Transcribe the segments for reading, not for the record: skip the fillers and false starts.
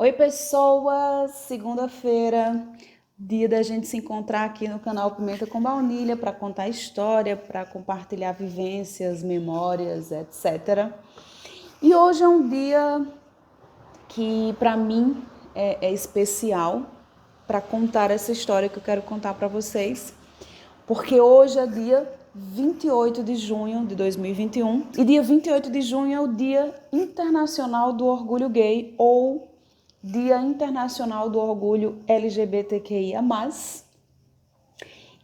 Oi, pessoas! Segunda-feira, dia da gente se encontrar aqui no canal Pimenta com Baunilha para contar história, para compartilhar vivências, memórias, etc. E hoje é um dia que para mim é especial para contar essa história que eu quero contar para vocês, porque hoje é dia 28 de junho de 2021 e dia 28 de junho é o Dia Internacional do Orgulho Gay ou Dia Internacional do Orgulho LGBTQIA+.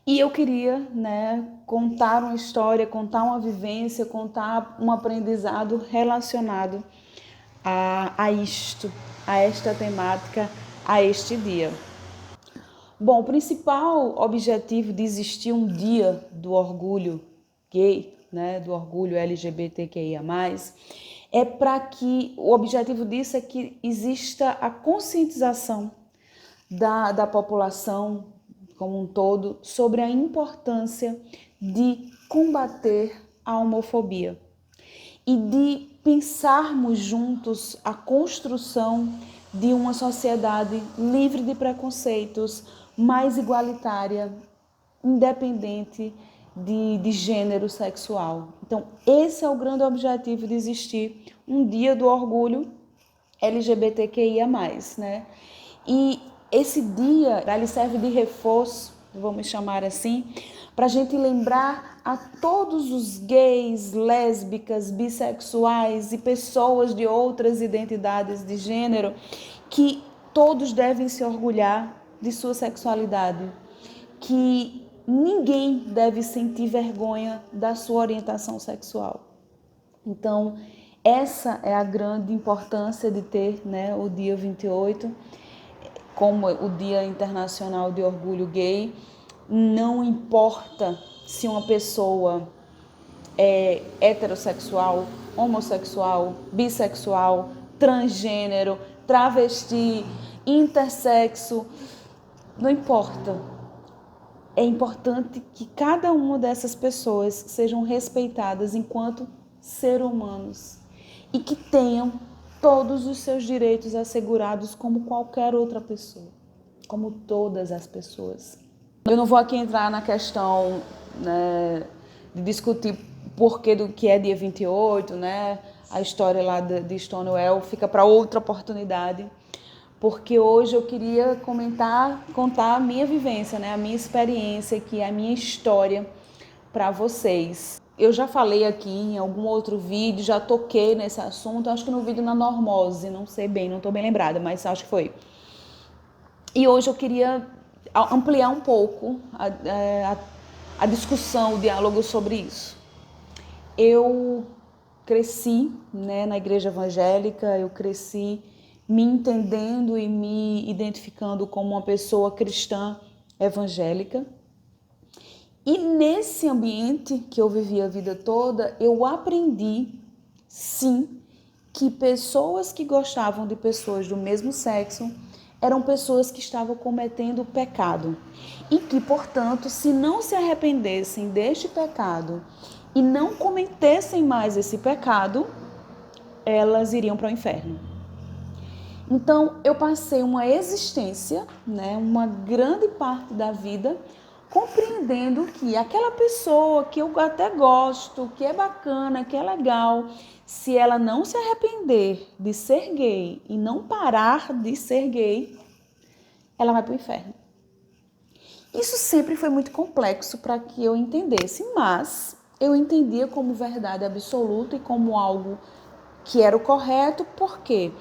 E eu queria, contar uma história, contar uma vivência, contar um aprendizado relacionado a isto, a esta temática, a este dia. Bom, o principal objetivo de existir um dia do orgulho gay, do orgulho LGBTQIA+, é para que, o objetivo disso é que exista a conscientização da população como um todo sobre a importância de combater a homofobia e de pensarmos juntos a construção de uma sociedade livre de preconceitos, mais igualitária, independente de gênero sexual. Então, esse é o grande objetivo de existir um dia do orgulho LGBTQIA+, E esse dia, ele serve de reforço, vamos chamar assim, para a gente lembrar a todos os gays, lésbicas, bissexuais e pessoas de outras identidades de gênero que todos devem se orgulhar de sua sexualidade, que ninguém deve sentir vergonha da sua orientação sexual. Então, essa é a grande importância de ter o dia 28 como o Dia Internacional de Orgulho Gay. Não importa se uma pessoa é heterossexual, homossexual, bissexual, transgênero, travesti, intersexo, não importa. É importante que cada uma dessas pessoas sejam respeitadas enquanto seres humanos e que tenham todos os seus direitos assegurados como qualquer outra pessoa, como todas as pessoas. Eu não vou aqui entrar na questão de discutir porquê do que é dia 28, a história lá de Stonewall fica para outra oportunidade, porque hoje eu queria contar a minha vivência, a minha experiência aqui, a minha história para vocês. Eu já falei aqui em algum outro vídeo, já toquei nesse assunto, acho que no vídeo na normose, não sei bem, não estou bem lembrada, mas acho que foi. E hoje eu queria ampliar um pouco a discussão, o diálogo sobre isso. Eu cresci na igreja evangélica, eu cresci me entendendo e me identificando como uma pessoa cristã evangélica. E nesse ambiente que eu vivi a vida toda, eu aprendi, sim, que pessoas que gostavam de pessoas do mesmo sexo eram pessoas que estavam cometendo pecado. E que, portanto, se não se arrependessem deste pecado e não cometessem mais esse pecado, elas iriam para o inferno. Então, eu passei uma existência, uma grande parte da vida, compreendendo que aquela pessoa que eu até gosto, que é bacana, que é legal, se ela não se arrepender de ser gay e não parar de ser gay, ela vai para o inferno. Isso sempre foi muito complexo para que eu entendesse, mas eu entendia como verdade absoluta e como algo que era o correto, porque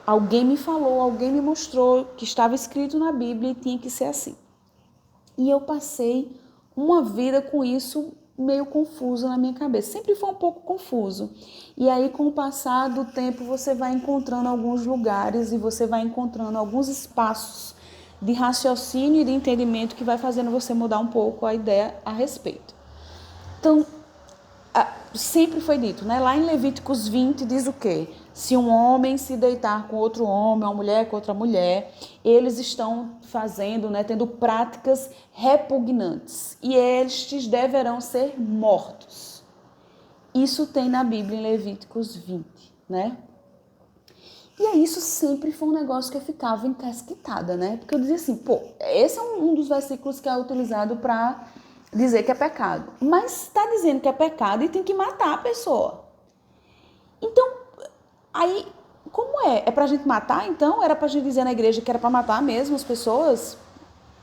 alguém me falou, alguém me mostrou que estava escrito na Bíblia e tinha que ser assim. E eu passei uma vida com isso meio confuso na minha cabeça. Sempre foi um pouco confuso. E aí, com o passar do tempo, você vai encontrando alguns lugares e você vai encontrando alguns espaços de raciocínio e de entendimento que vai fazendo você mudar um pouco a ideia a respeito. Então, sempre foi dito, lá em Levíticos 20 diz o quê? Se um homem se deitar com outro homem, uma mulher com outra mulher, eles estão fazendo, tendo práticas repugnantes e estes deverão ser mortos. Isso tem na Bíblia em Levíticos 20, E aí isso sempre foi um negócio que eu ficava encasquetada, né? Porque eu dizia assim, pô, esse é um dos versículos que é utilizado para dizer que é pecado. Mas está dizendo que é pecado e tem que matar a pessoa. Então, aí, como é? É pra gente matar, então? Era pra gente dizer na igreja que era pra matar mesmo as pessoas?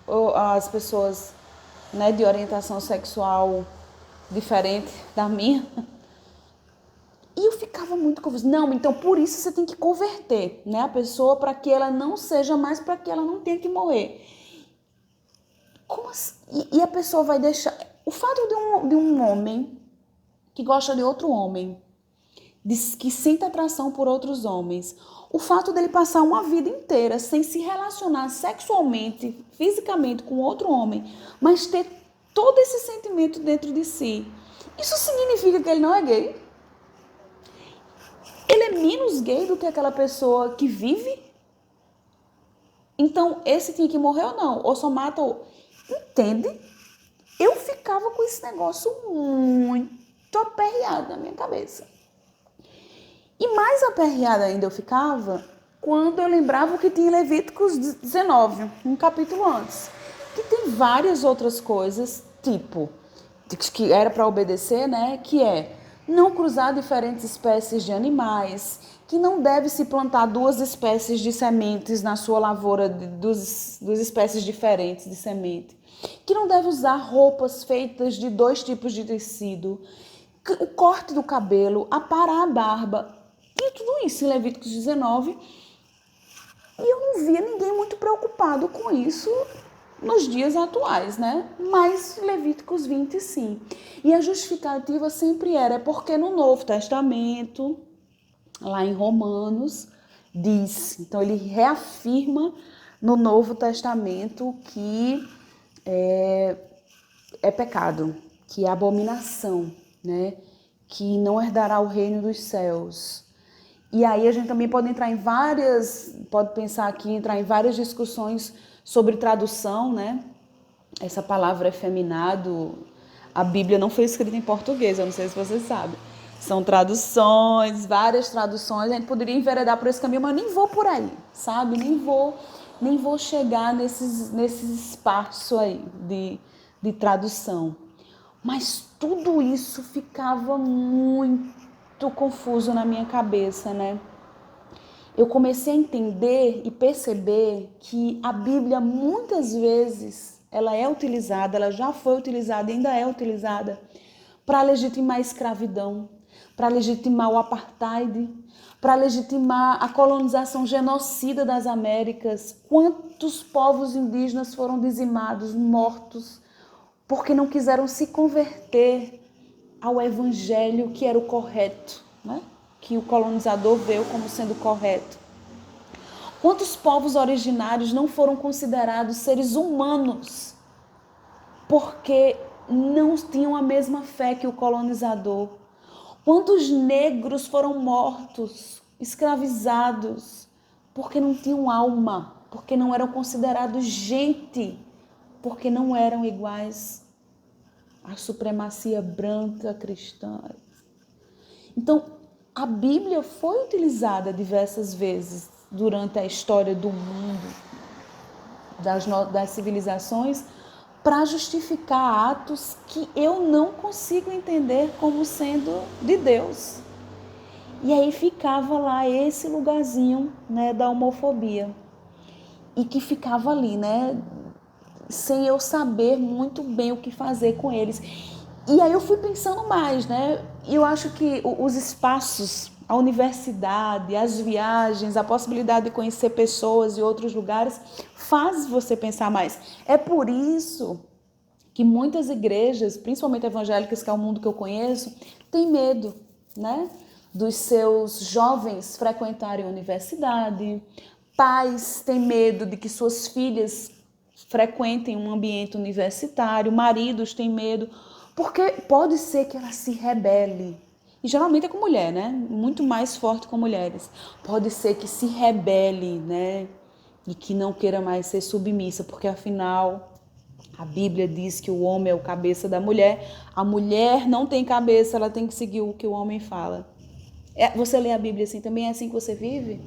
Ou as pessoas, né, de orientação sexual diferente da minha? E eu ficava muito confusa. Não, então por isso você tem que converter, né, a pessoa para que ela não seja mais, para que ela não tenha que morrer. Como assim? E a pessoa vai deixar... O fato de um homem que gosta de outro homem, que sente atração por outros homens, o fato dele passar uma vida inteira sem se relacionar sexualmente, fisicamente com outro homem, mas ter todo esse sentimento dentro de si, isso significa que ele não é gay? Ele é menos gay do que aquela pessoa que vive? Então, esse tinha que morrer ou não? Ou só mata ou... Entende? Eu ficava com esse negócio muito aperreado na minha cabeça. E mais aperreada ainda eu ficava quando eu lembrava o que tinha em Levíticos 19, um capítulo antes. Que tem várias outras coisas, tipo, que era para obedecer, né? Que é não cruzar diferentes espécies de animais, que não deve se plantar duas espécies de sementes na sua lavoura de duas espécies diferentes de semente, que não deve usar roupas feitas de dois tipos de tecido, o corte do cabelo, aparar a barba, e tudo isso em Levíticos 19. E eu não via ninguém muito preocupado com isso nos dias atuais, né? Mas Levíticos 20, sim. E a justificativa sempre era porque no Novo Testamento, lá em Romanos, diz. Então ele reafirma no Novo Testamento que é pecado, que é abominação, né? Que não herdará o reino dos céus. E aí a gente também pode pode pensar aqui, entrar em várias discussões sobre tradução, né? Essa palavra efeminado, a Bíblia não foi escrita em português, eu não sei se você sabe. São traduções, várias traduções, a gente poderia enveredar por esse caminho, mas nem vou por aí, sabe? Nem vou chegar nesses espaços aí de tradução. Mas tudo isso ficava muito confuso na minha cabeça, né? Eu comecei a entender e perceber que a Bíblia muitas vezes ela é utilizada, ela já foi utilizada e ainda é utilizada para legitimar a escravidão, para legitimar o apartheid, para legitimar a colonização genocida das Américas. Quantos povos indígenas foram dizimados, mortos, porque não quiseram se converter ao evangelho que era o correto, né? Que o colonizador viu como sendo correto. Quantos povos originários não foram considerados seres humanos porque não tinham a mesma fé que o colonizador? Quantos negros foram mortos, escravizados, porque não tinham alma, porque não eram considerados gente, porque não eram iguais à supremacia branca cristã? Então, a Bíblia foi utilizada diversas vezes durante a história do mundo, das civilizações, para justificar atos que eu não consigo entender como sendo de Deus. E aí ficava lá esse lugarzinho, né, da homofobia. E que ficava ali, né, sem eu saber muito bem o que fazer com eles. E aí eu fui pensando mais, né? E eu acho que os espaços, a universidade, as viagens, a possibilidade de conhecer pessoas e outros lugares faz você pensar mais. É por isso que muitas igrejas, principalmente evangélicas, que é o mundo que eu conheço, têm medo, né? Dos seus jovens frequentarem a universidade. Pais têm medo de que suas filhas frequentem um ambiente universitário. Maridos têm medo, porque pode ser que ela se rebele. E geralmente é com mulher, né? Muito mais forte com mulheres. Pode ser que se rebele, né? E que não queira mais ser submissa, porque afinal a Bíblia diz que o homem é o cabeça da mulher. A mulher não tem cabeça, ela tem que seguir o que o homem fala. Você lê a Bíblia assim também? É assim que você vive?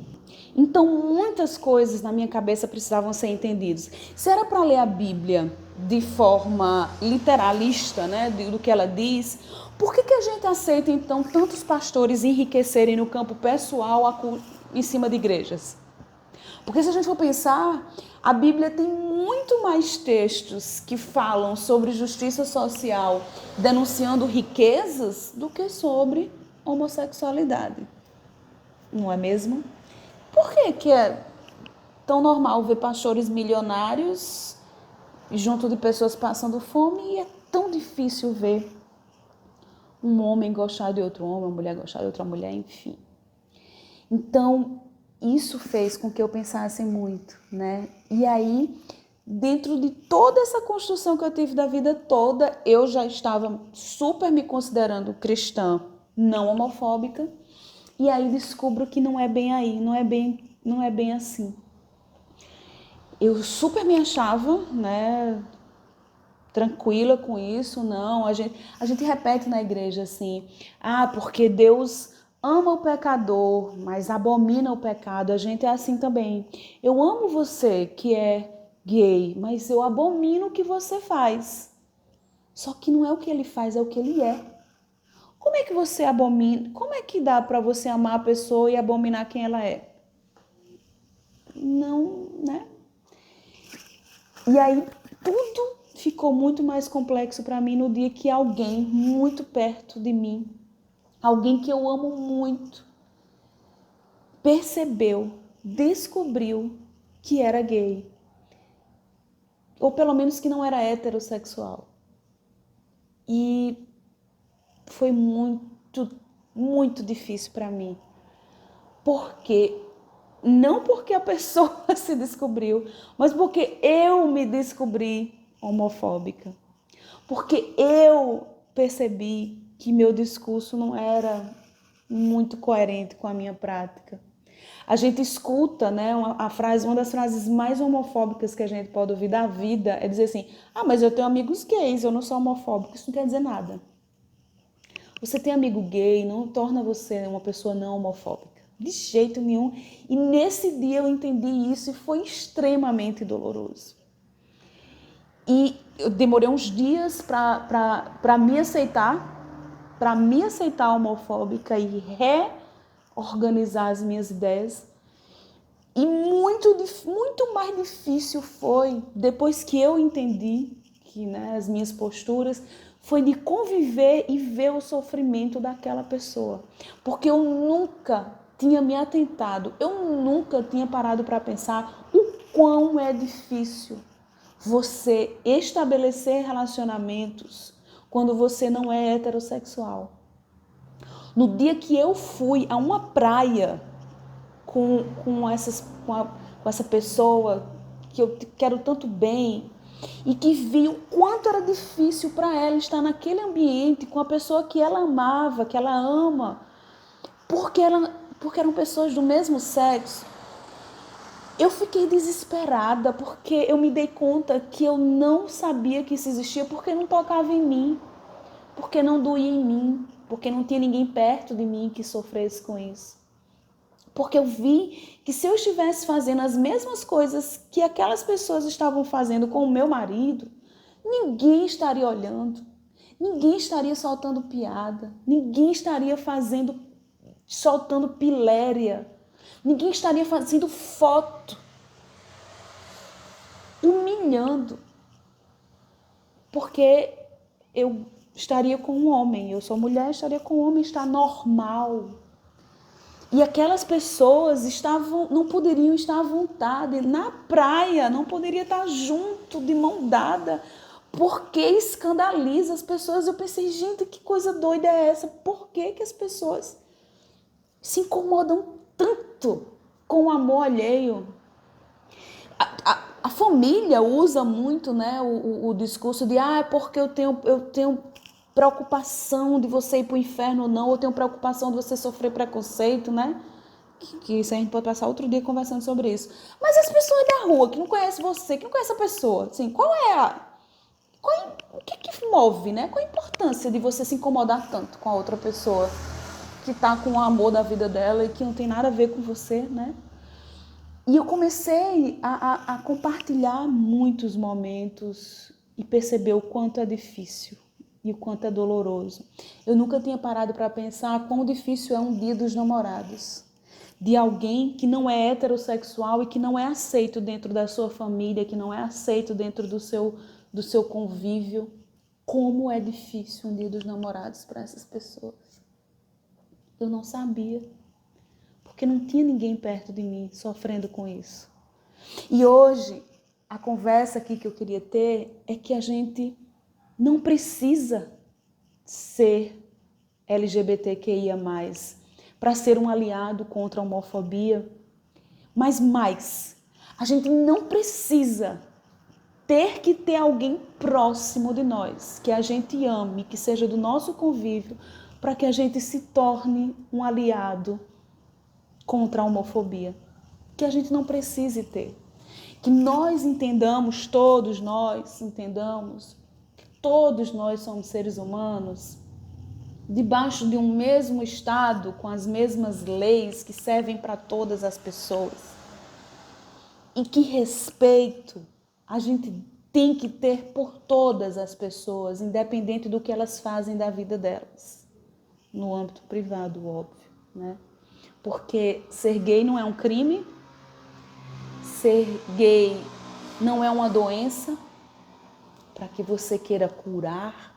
Então, muitas coisas na minha cabeça precisavam ser entendidas. Se era para ler a Bíblia de forma literalista, né, do que ela diz, por que a gente aceita, então, tantos pastores enriquecerem no campo pessoal em cima de igrejas? Porque se a gente for pensar, a Bíblia tem muito mais textos que falam sobre justiça social, denunciando riquezas, do que sobre homossexualidade. Não é mesmo? Por que é tão normal ver pastores milionários junto de pessoas passando fome e é tão difícil ver um homem gostar de outro homem, uma mulher gostar de outra mulher, enfim. Então, isso fez com que eu pensasse muito, né? E aí, dentro de toda essa construção que eu tive da vida toda, eu já estava super me considerando cristã, não homofóbica, e aí descubro que não é bem aí, não é bem assim. Eu super me achava, né, tranquila com isso, não, a gente repete na igreja assim, porque Deus ama o pecador, mas abomina o pecado, a gente é assim também. Eu amo você que é gay, mas eu abomino o que você faz. Só que não é o que ele faz, é o que ele é. Como é que você abomina? Como é que dá para você amar a pessoa e abominar quem ela é? Não, né? E aí tudo ficou muito mais complexo para mim no dia que alguém muito perto de mim, alguém que eu amo muito, percebeu, descobriu que era gay. Ou pelo menos que não era heterossexual. E foi muito, muito difícil para mim. Não porque a pessoa se descobriu, mas porque eu me descobri homofóbica. Porque eu percebi que meu discurso não era muito coerente com a minha prática. A gente escuta, né, uma das frases mais homofóbicas que a gente pode ouvir da vida é dizer assim, mas eu tenho amigos gays, eu não sou homofóbico. Isso não quer dizer nada. Você ter amigo gay não torna você uma pessoa não homofóbica. De jeito nenhum. E nesse dia eu entendi isso e foi extremamente doloroso. E eu demorei uns dias para me aceitar homofóbica e reorganizar as minhas ideias. E muito mais difícil foi, depois que eu entendi que, né, as minhas posturas, foi de conviver e ver o sofrimento daquela pessoa. Porque eu nunca tinha me atentado, eu nunca tinha parado para pensar o quão é difícil você estabelecer relacionamentos quando você não é heterossexual. No dia que eu fui a uma praia com essa pessoa que eu quero tanto bem e que vi o quanto era difícil para ela estar naquele ambiente com a pessoa que ela amava, que ela ama, porque eram pessoas do mesmo sexo, eu fiquei desesperada porque eu me dei conta que eu não sabia que isso existia porque não tocava em mim, porque não doía em mim, porque não tinha ninguém perto de mim que sofresse com isso. Porque eu vi que se eu estivesse fazendo as mesmas coisas que aquelas pessoas estavam fazendo com o meu marido, ninguém estaria olhando, ninguém estaria soltando piada, ninguém estaria soltando piléria, ninguém estaria fazendo foto, humilhando, porque eu estaria com um homem, eu sou mulher, estaria com um homem, está normal. E aquelas pessoas não poderiam estar à vontade na praia, não poderiam estar junto, de mão dada, porque escandaliza as pessoas. Eu pensei, gente, que coisa doida é essa? Por que as pessoas se incomodam tanto com o amor alheio? A família usa muito, né, o discurso de porque eu tenho preocupação de você ir para o inferno ou não, ou tenho preocupação de você sofrer preconceito, né? Que isso a gente pode passar outro dia conversando sobre isso. Mas as pessoas da rua, que não conhecem você, que não conhecem a pessoa, assim, o que move, né? Qual a importância de você se incomodar tanto com a outra pessoa que está com o amor da vida dela e que não tem nada a ver com você, né? E eu comecei a compartilhar muitos momentos e perceber o quanto é difícil e o quanto é doloroso. Eu nunca tinha parado para pensar quão difícil é um dia dos namorados. De alguém que não é heterossexual e que não é aceito dentro da sua família, que não é aceito dentro do seu convívio. Como é difícil um dia dos namorados para essas pessoas. Eu não sabia, porque não tinha ninguém perto de mim sofrendo com isso. E hoje, a conversa aqui que eu queria ter é que a gente não precisa ser LGBTQIA+, para ser um aliado contra a homofobia, mas mais, a gente não precisa ter que ter alguém próximo de nós, que a gente ame, que seja do nosso convívio, para que a gente se torne um aliado contra a homofobia. Que a gente não precise ter. Que nós entendamos, todos nós entendamos, que todos nós somos seres humanos, debaixo de um mesmo Estado, com as mesmas leis que servem para todas as pessoas. E que respeito a gente tem que ter por todas as pessoas, independente do que elas fazem da vida delas. No âmbito privado, óbvio, né? Porque ser gay não é um crime, ser gay não é uma doença para que você queira curar,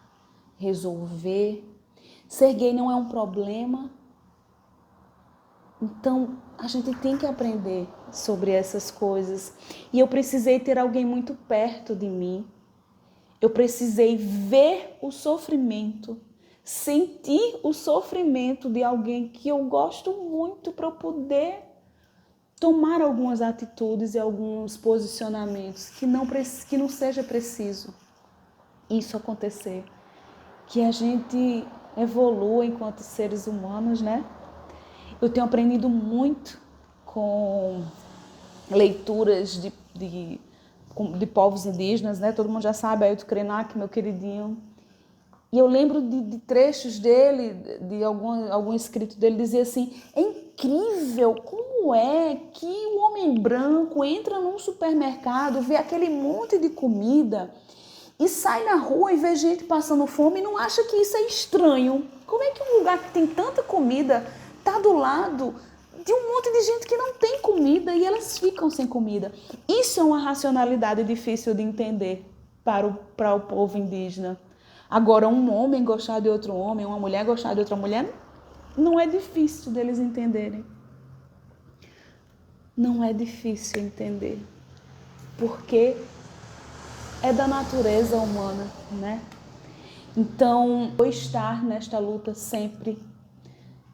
resolver. Ser gay não é um problema. Então, a gente tem que aprender sobre essas coisas. E eu precisei ter alguém muito perto de mim. Eu precisei ver o sofrimento, sentir o sofrimento de alguém que eu gosto muito para eu poder tomar algumas atitudes e alguns posicionamentos que não seja preciso isso acontecer. Que a gente evolua enquanto seres humanos, né? Eu tenho aprendido muito com leituras de povos indígenas, né? Todo mundo já sabe, Ailton Krenak, meu queridinho. E eu lembro de trechos dele, de algum escrito dele, dizia assim: é incrível como é que o homem branco entra num supermercado, vê aquele monte de comida e sai na rua e vê gente passando fome e não acha que isso é estranho. Como é que um lugar que tem tanta comida está do lado de um monte de gente que não tem comida e elas ficam sem comida? Isso é uma racionalidade difícil de entender para o povo indígena. Agora, um homem gostar de outro homem, uma mulher gostar de outra mulher, não é difícil deles entenderem. Não é difícil entender. Porque é da natureza humana, né? Então, vou estar nesta luta sempre,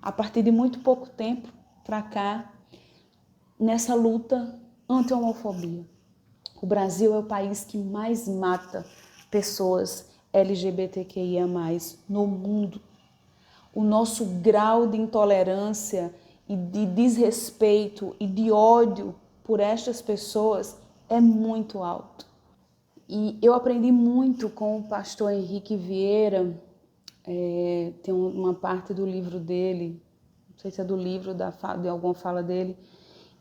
a partir de muito pouco tempo para cá, nessa luta anti-homofobia. O Brasil é o país que mais mata pessoas LGBTQIA+, no mundo. O nosso grau de intolerância e de desrespeito e de ódio por estas pessoas é muito alto. E eu aprendi muito com o pastor Henrique Vieira, tem uma parte do livro dele, não sei se é do livro, de alguma fala dele,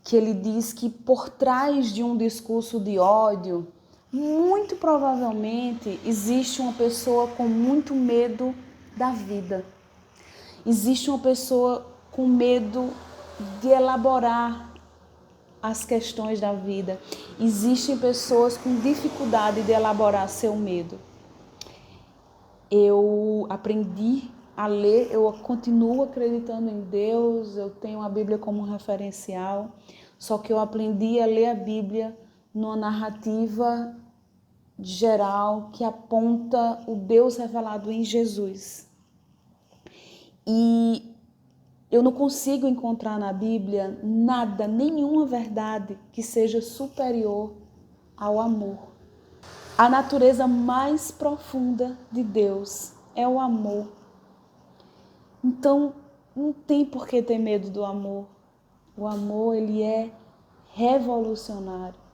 que ele diz que por trás de um discurso de ódio, muito provavelmente existe uma pessoa com muito medo da vida. Existe uma pessoa com medo de elaborar as questões da vida. Existem pessoas com dificuldade de elaborar seu medo. Eu aprendi a ler, eu continuo acreditando em Deus, eu tenho a Bíblia como referencial, só que eu aprendi a ler a Bíblia numa narrativa geral que aponta o Deus revelado em Jesus. E eu não consigo encontrar na Bíblia nada, nenhuma verdade que seja superior ao amor. A natureza mais profunda de Deus é o amor. Então, não tem por que ter medo do amor. O amor, ele é revolucionário.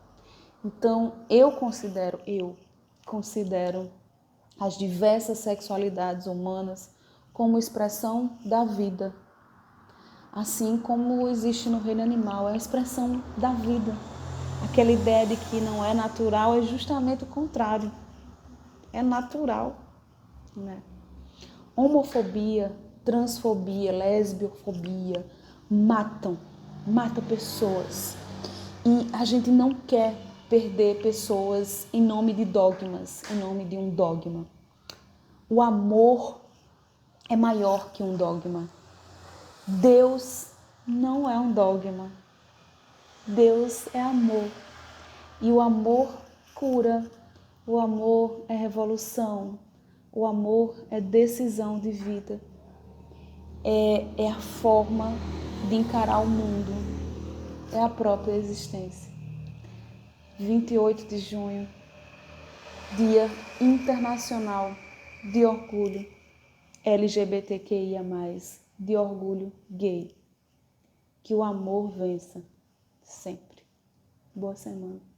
Então, eu considero as diversas sexualidades humanas como expressão da vida, Assim como existe no reino animal, é a expressão da vida. Aquela ideia de que não é natural é justamente o contrário. É natural, né? Homofobia, transfobia, lesbiofobia matam pessoas. E a gente não quer perder pessoas em nome de dogmas, em nome de um dogma. O amor é maior que um dogma. Deus não é um dogma. Deus é amor. E o amor cura. O amor é revolução. O amor é decisão de vida. É a forma de encarar o mundo. É a própria existência. 28 de junho, Dia Internacional de Orgulho LGBTQIA+, de orgulho gay. Que o amor vença sempre. Boa semana.